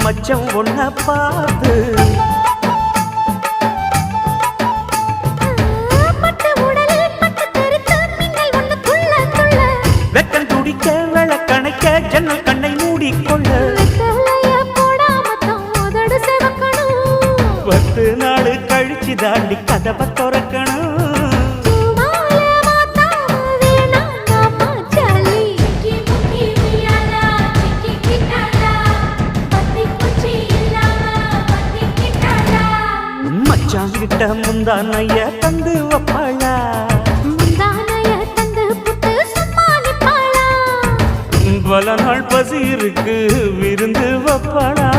மச்சம் ஒன்ன பார்த்து வெக்கம் துடிக்க விளக்கணைக்க ஜன்னல் கண்ணை மூடிக்கொள்ள 10 நாள் கழிச்சு தாண்டி கதவை திறக்கணும் மச்சாங்கிட்ட முந்தானைய தந்து வப்பாளா பல நாள் பசி இருக்கு விருந்து வப்பாளா